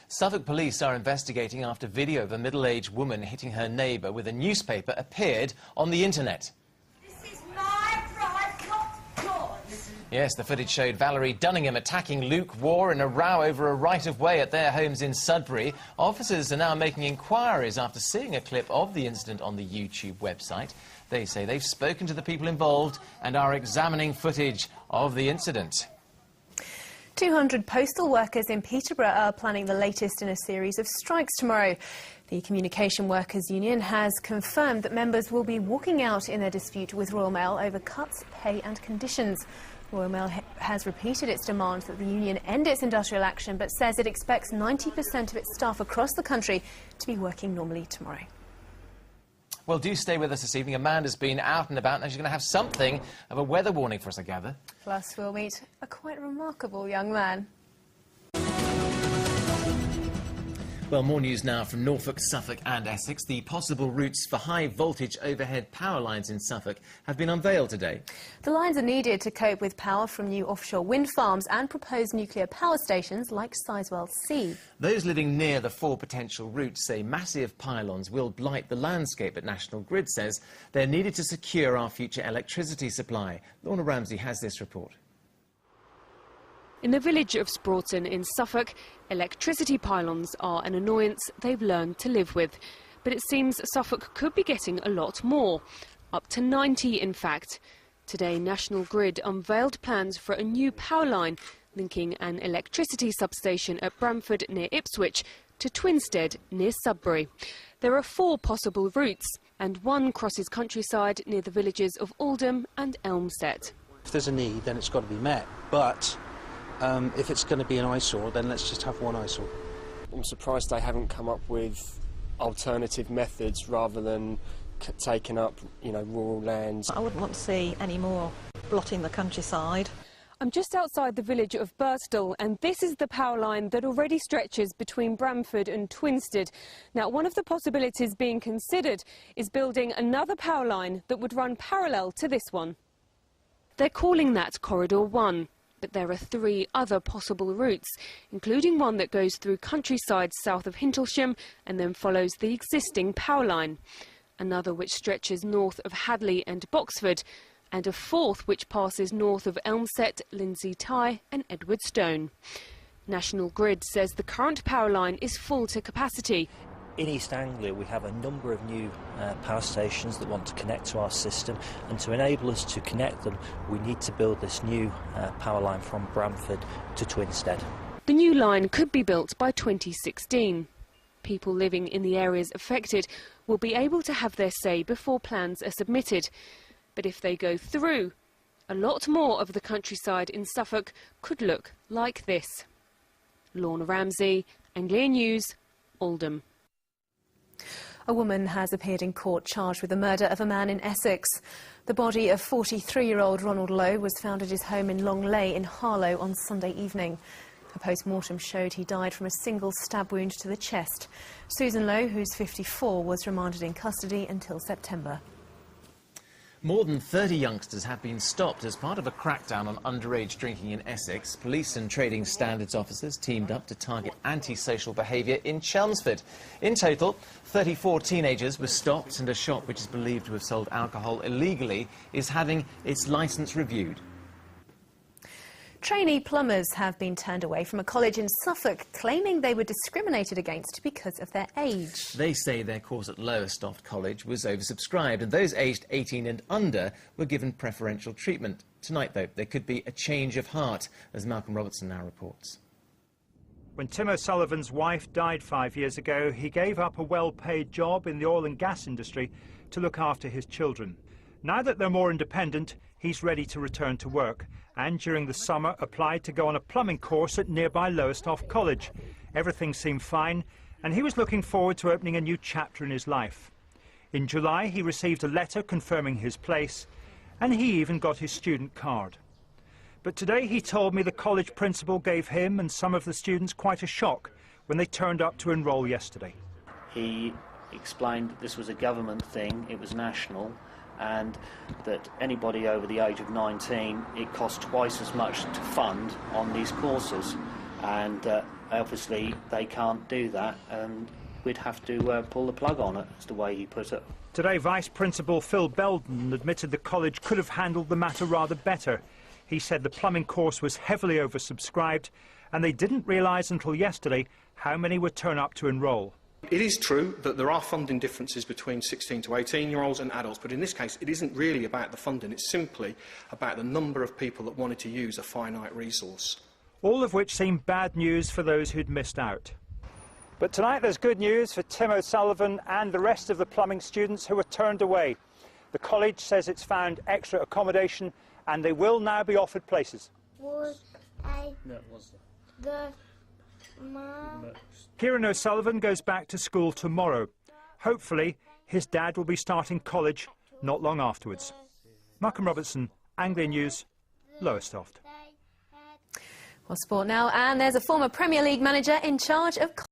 Suffolk police are investigating after video of a middle-aged woman hitting her neighbour with a newspaper appeared on the internet. This is my drive, not yours. Yes, the footage showed Valerie Dunningham attacking Luke Waugh in a row over a right-of-way at their homes in Sudbury. Officers are now making inquiries after seeing a clip of the incident on the YouTube website. They say they've spoken to the people involved and are examining footage of the incident. 200 postal workers in Peterborough are planning the latest in a series of strikes tomorrow. The Communication Workers Union has confirmed that members will be walking out in their dispute with Royal Mail over cuts, pay and conditions. Royal Mail has repeated its demand that the union end its industrial action, but says it expects 90% of its staff across the country to be working normally tomorrow. Well, do stay with us this evening. Amanda's been out and about and she's going to have something of a weather warning for us, I gather. Plus, we'll meet a quite remarkable young man. Well, more news now from Norfolk, Suffolk and Essex. The possible routes for high-voltage overhead power lines in Suffolk have been unveiled today. The lines are needed to cope with power from new offshore wind farms and proposed nuclear power stations like Sizewell C. Those living near the four potential routes say massive pylons will blight the landscape, but National Grid says they're needed to secure our future electricity supply. Lorna Ramsey has this report. In the village of Sproughton in Suffolk, electricity pylons are an annoyance they've learned to live with. But it seems Suffolk could be getting a lot more, up to 90 in fact. Today, National Grid unveiled plans for a new power line linking an electricity substation at Bramford near Ipswich to Twinstead near Sudbury. There are 4 possible routes, and one crosses countryside near the villages of Oldham and Elmstead. If there's a need, then it's got to be met, but if it's going to be an eyesore, then let's just have one eyesore. I'm surprised they haven't come up with alternative methods rather than taking up, rural lands. I wouldn't want to see any more blotting the countryside. I'm just outside the village of Birstall, and this is the power line that already stretches between Bramford and Twinstead. Now, one of the possibilities being considered is building another power line that would run parallel to this one. They're calling that Corridor 1. But there are 3 other possible routes, including one that goes through countryside south of Hintlesham and then follows the existing power line, another which stretches north of Hadley and Boxford, and a 4th which passes north of Elmset, Lindsay Tye and Edwardstone. National Grid says the current power line is full to capacity. In East Anglia, we have a number of new power stations that want to connect to our system, and to enable us to connect them, we need to build this new power line from Bramford to Twinstead. The new line could be built by 2016. People living in the areas affected will be able to have their say before plans are submitted. But if they go through, a lot more of the countryside in Suffolk could look like this. Lorna Ramsey, Anglia News, Oldham. A woman has appeared in court charged with the murder of a man in Essex. The body of 43-year-old Ronald Lowe was found at his home in Longley in Harlow on Sunday evening. A post-mortem showed he died from a single stab wound to the chest. Susan Lowe, who's 54, was remanded in custody until September. More than 30 youngsters have been stopped as part of a crackdown on underage drinking in Essex. Police and trading standards officers teamed up to target antisocial behaviour in Chelmsford. In total, 34 teenagers were stopped, and a shop which is believed to have sold alcohol illegally is having its licence reviewed. Trainee plumbers have been turned away from a college in Suffolk, claiming they were discriminated against because of their age. They say their course at Lowestoft College was oversubscribed, and those aged 18 and under were given preferential treatment. Tonight, though, there could be a change of heart, as Malcolm Robertson now reports. When Tim O'Sullivan's wife died 5 years ago, he gave up a well-paid job in the oil and gas industry to look after his children. Now that they're more independent, he's ready to return to work, and during the summer applied to go on a plumbing course at nearby Lowestoft College. Everything seemed fine, and he was looking forward to opening a new chapter in his life. In July, he received a letter confirming his place, and he even got his student card. But today he told me the college principal gave him and some of the students quite a shock when they turned up to enrol yesterday. He explained that this was a government thing, it was national, and that anybody over the age of 19, it costs twice as much to fund on these courses, and Obviously, they can't do that, and we'd have to pull the plug on it, is the way he put it. Today, Vice Principal Phil Belden admitted the college could have handled the matter rather better. He said the plumbing course was heavily oversubscribed, and they didn't realise until yesterday how many would turn up to enrol. It is true that there are funding differences between 16 to 18-year-olds and adults, but in this case it isn't really about the funding, it's simply about the number of people that wanted to use a finite resource. All of which seemed bad news for those who'd missed out. But tonight there's good news for Tim O'Sullivan and the rest of the plumbing students who were turned away. The college says it's found extra accommodation and they will now be offered places. Kieran O'Sullivan goes back to school tomorrow. Hopefully his dad will be starting college not long afterwards. Malcolm Robertson, Anglia News, Lowestoft. Well, sport now, and there's a former Premier League manager in charge of college.